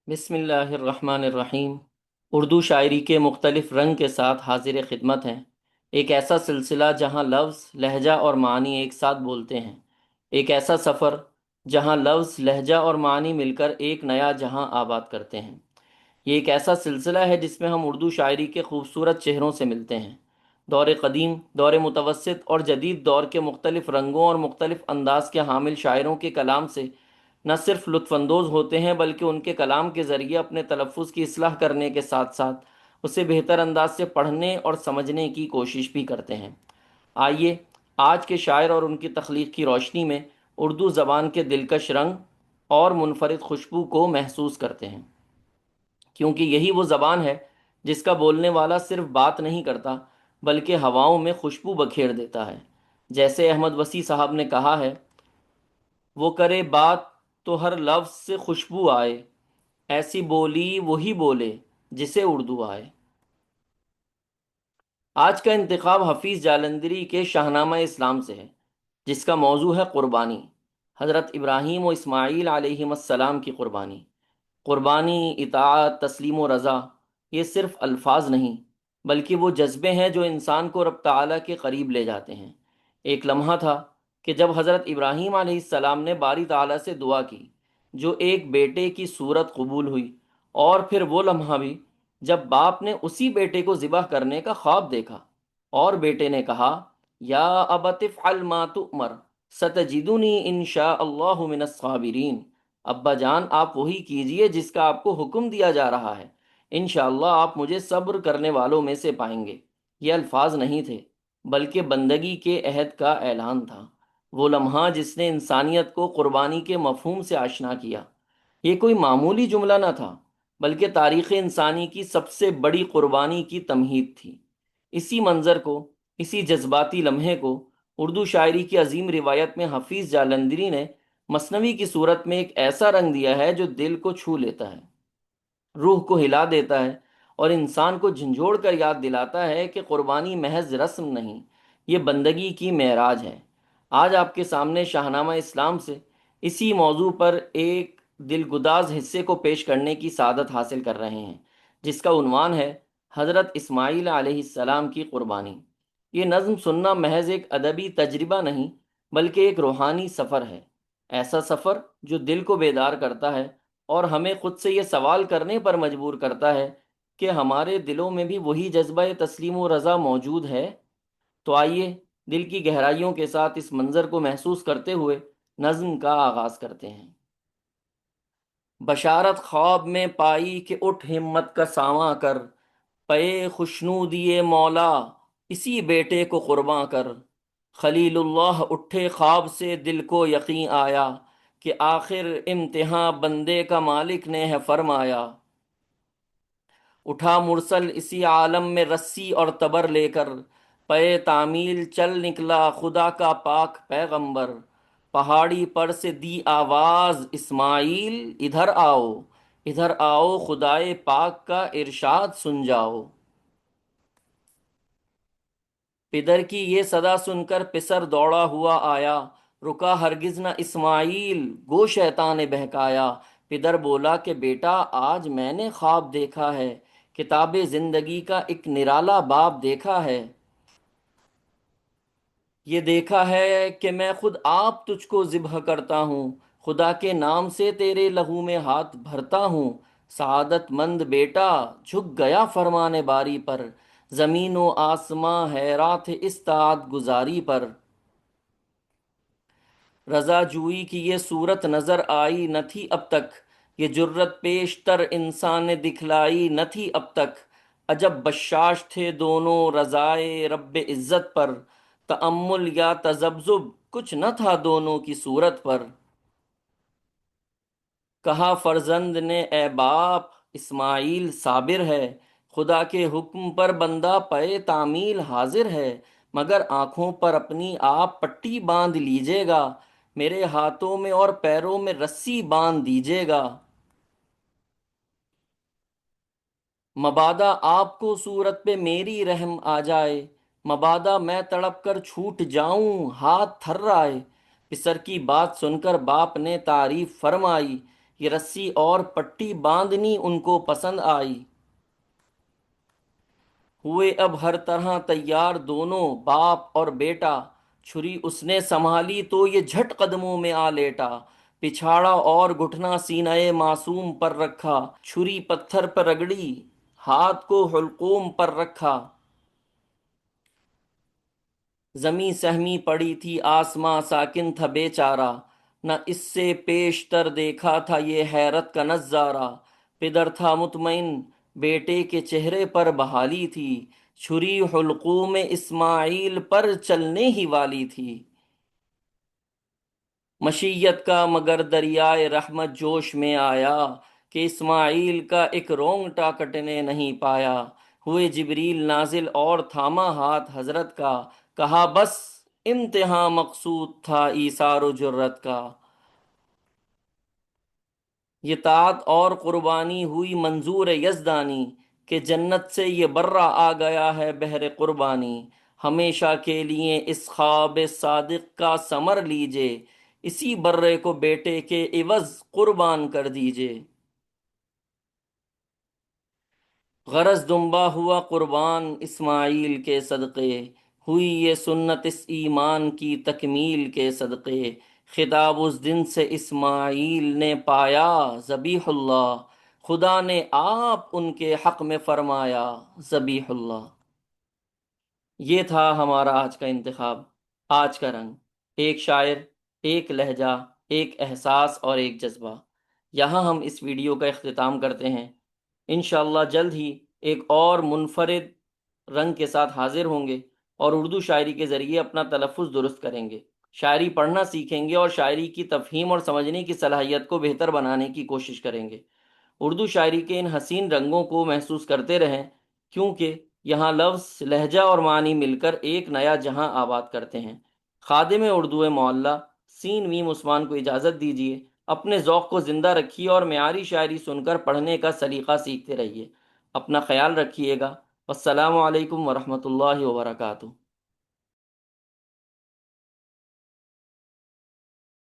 بسم اللہ الرحمن الرحیم۔ اردو شاعری کے مختلف رنگ کے ساتھ حاضر خدمت ہیں۔ ایک ایسا سلسلہ جہاں لفظ، لہجہ اور معنی ایک ساتھ بولتے ہیں۔ ایک ایسا سفر جہاں لفظ، لہجہ اور معنی مل کر ایک نیا جہاں آباد کرتے ہیں۔ یہ ایک ایسا سلسلہ ہے جس میں ہم اردو شاعری کے خوبصورت چہروں سے ملتے ہیں۔ دور قدیم، دور متوسط اور جدید دور کے مختلف رنگوں اور مختلف انداز کے حامل شاعروں کے کلام سے نہ صرف لطف اندوز ہوتے ہیں بلکہ ان کے کلام کے ذریعے اپنے تلفظ کی اصلاح کرنے کے ساتھ ساتھ اسے بہتر انداز سے پڑھنے اور سمجھنے کی کوشش بھی کرتے ہیں۔ آئیے آج کے شاعر اور ان کی تخلیق کی روشنی میں اردو زبان کے دلکش رنگ اور منفرد خوشبو کو محسوس کرتے ہیں، کیونکہ یہی وہ زبان ہے جس کا بولنے والا صرف بات نہیں کرتا بلکہ ہواؤں میں خوشبو بکھیر دیتا ہے۔ جیسے احمد وصی صاحب نے کہا ہے، وہ کرے بات تو ہر لفظ سے خوشبو آئے، ایسی بولی وہی بولے جسے اردو آئے۔ آج کا انتخاب حفیظ جالندری کے شاہنامہ اسلام سے ہے، جس کا موضوع ہے قربانی، حضرت ابراہیم و اسماعیل علیہم السلام کی قربانی۔ قربانی، اطاعت، تسلیم و رضا، یہ صرف الفاظ نہیں بلکہ وہ جذبے ہیں جو انسان کو رب تعالیٰ کے قریب لے جاتے ہیں۔ ایک لمحہ تھا کہ جب حضرت ابراہیم علیہ السلام نے باری تعالیٰ سے دعا کی، جو ایک بیٹے کی صورت قبول ہوئی، اور پھر وہ لمحہ بھی جب باپ نے اسی بیٹے کو ذبح کرنے کا خواب دیکھا اور بیٹے نے کہا، یا ابت افعل ما تؤمر ستجدنی ان شاء اللہ من الصابرین۔ ابا جان، آپ وہی کیجئے جس کا آپ کو حکم دیا جا رہا ہے، انشاءاللہ آپ مجھے صبر کرنے والوں میں سے پائیں گے۔ یہ الفاظ نہیں تھے بلکہ بندگی کے عہد کا اعلان تھا، وہ لمحہ جس نے انسانیت کو قربانی کے مفہوم سے آشنا کیا۔ یہ کوئی معمولی جملہ نہ تھا بلکہ تاریخ انسانی کی سب سے بڑی قربانی کی تمہید تھی۔ اسی منظر کو، اسی جذباتی لمحے کو اردو شاعری کی عظیم روایت میں حفیظ جالندری نے مثنوی کی صورت میں ایک ایسا رنگ دیا ہے جو دل کو چھو لیتا ہے، روح کو ہلا دیتا ہے اور انسان کو جھنجھوڑ کر یاد دلاتا ہے کہ قربانی محض رسم نہیں، یہ بندگی کی معراج ہے۔ آج آپ کے سامنے شاہنامہ اسلام سے اسی موضوع پر ایک دلگداز حصے کو پیش کرنے کی سعادت حاصل کر رہے ہیں، جس کا عنوان ہے حضرت اسماعیل علیہ السلام کی قربانی۔ یہ نظم سننا محض ایک ادبی تجربہ نہیں بلکہ ایک روحانی سفر ہے، ایسا سفر جو دل کو بیدار کرتا ہے اور ہمیں خود سے یہ سوال کرنے پر مجبور کرتا ہے کہ ہمارے دلوں میں بھی وہی جذبہ تسلیم و رضا موجود ہے۔ تو آئیے دل کی گہرائیوں کے ساتھ اس منظر کو محسوس کرتے ہوئے نظم کا آغاز کرتے ہیں۔ بشارت خواب میں پائی کہ اٹھ ہمت کا ساماں کر، پے خوشنودیے مولا اسی بیٹے کو قرباں کر۔ خلیل اللہ اٹھے خواب سے، دل کو یقین آیا کہ آخر امتحاں بندے کا مالک نے ہے فرمایا۔ اٹھا مرسل اسی عالم میں رسی اور تبر لے کر، پے تعمیل چل نکلا خدا کا پاک پیغمبر۔ پہاڑی پر سے دی آواز، اسماعیل ادھر آؤ، ادھر آؤ خدائے پاک کا ارشاد سن جاؤ۔ پدر کی یہ صدا سن کر پسر دوڑا ہوا آیا، رکا ہرگز نہ اسماعیل گو شیطان نے بہکایا۔ پدر بولا کہ بیٹا آج میں نے خواب دیکھا ہے، کتاب زندگی کا ایک نرالا باب دیکھا ہے۔ یہ دیکھا ہے کہ میں خود آپ تجھ کو ذبح کرتا ہوں، خدا کے نام سے تیرے لہو میں ہاتھ بھرتا ہوں۔ سعادت مند بیٹا جھک گیا فرمان باری پر، زمین و آسماں حیرات اس طاعت گزاری پر۔ رضا جوئی کی یہ صورت نظر آئی نہ تھی اب تک، یہ جرت پیش تر انسان نے دکھلائی نہ تھی اب تک۔ عجب بشاش تھے دونوں رضائے رب عزت پر، تأمل یا تذبذب کچھ نہ تھا دونوں کی صورت پر۔ کہا فرزند نے اے باپ اسماعیل صابر ہے، خدا کے حکم پر بندہ پے تعمیل حاضر ہے، مگر آنکھوں پر اپنی آپ پٹی باندھ لیجیے گا، میرے ہاتھوں میں اور پیروں میں رسی باندھ دیجیے گا۔ مبادا آپ کو صورت پہ میری رحم آ جائے، مبادا میں تڑپ کر چھوٹ جاؤں ہاتھ تھر آئے۔ پسر کی بات سن کر باپ نے تعریف فرمائی، یہ رسی اور پٹی باندھنی ان کو پسند آئی، ہوئے اب ہر طرح تیار دونوں باپ اور بیٹا، چھری اس نے سنبھالی تو یہ جھٹ قدموں میں آ لیٹا، پچھاڑا اور گھٹنا سینہ معصوم پر رکھا، چھری پتھر پر رگڑی ہاتھ کو حلقوم پر رکھا، زمیں سہمی پڑی تھی آسماں ساکن تھا بے چارہ، نہ اس سے پیشتر دیکھا تھا یہ حیرت کا نظارہ، پدر تھا مطمئن بیٹے کے چہرے پر بحالی تھی، چھری حلقوم اسماعیل پر چلنے ہی والی تھی، مشیت کا مگر دریائے رحمت جوش میں آیا، کہ اسماعیل کا ایک رونگٹا کٹنے نہیں پایا، ہوئے جبریل نازل اور تھاما ہاتھ حضرت کا، کہا بس انتہا مقصود تھا ایثار و جرت کا، یہ طاعت اور قربانی ہوئی منظور یزدانی، کہ جنت سے یہ برہ آ گیا ہے بہر قربانی، ہمیشہ کے لیے اس خواب صادق کا ثمر لیجے، اسی برے کو بیٹے کے عوض قربان کر دیجے، غرض دمبا ہوا قربان اسماعیل کے صدقے، ہوئی یہ سنت اس ایمان کی تکمیل کے صدقے، خطاب اس دن سے اسماعیل نے پایا ذبیح اللہ، خدا نے آپ ان کے حق میں فرمایا ذبیح اللہ۔ یہ تھا ہمارا آج کا انتخاب، آج کا رنگ، ایک شاعر، ایک لہجہ، ایک احساس اور ایک جذبہ۔ یہاں ہم اس ویڈیو کا اختتام کرتے ہیں، انشاءاللہ جلد ہی ایک اور منفرد رنگ کے ساتھ حاضر ہوں گے اور اردو شاعری کے ذریعے اپنا تلفظ درست کریں گے، شاعری پڑھنا سیکھیں گے اور شاعری کی تفہیم اور سمجھنے کی صلاحیت کو بہتر بنانے کی کوشش کریں گے۔ اردو شاعری کے ان حسین رنگوں کو محسوس کرتے رہیں، کیونکہ یہاں لفظ، لہجہ اور معنی مل کر ایک نیا جہاں آباد کرتے ہیں۔ خادم اردو معلیٰ سین ویم عثمان کو اجازت دیجیے، اپنے ذوق کو زندہ رکھیے اور معیاری شاعری سن کر پڑھنے کا سلیقہ سیکھتے رہیے۔ اپنا خیال رکھیے گا۔ السلام علیکم ورحمۃ اللہ وبرکاتہ۔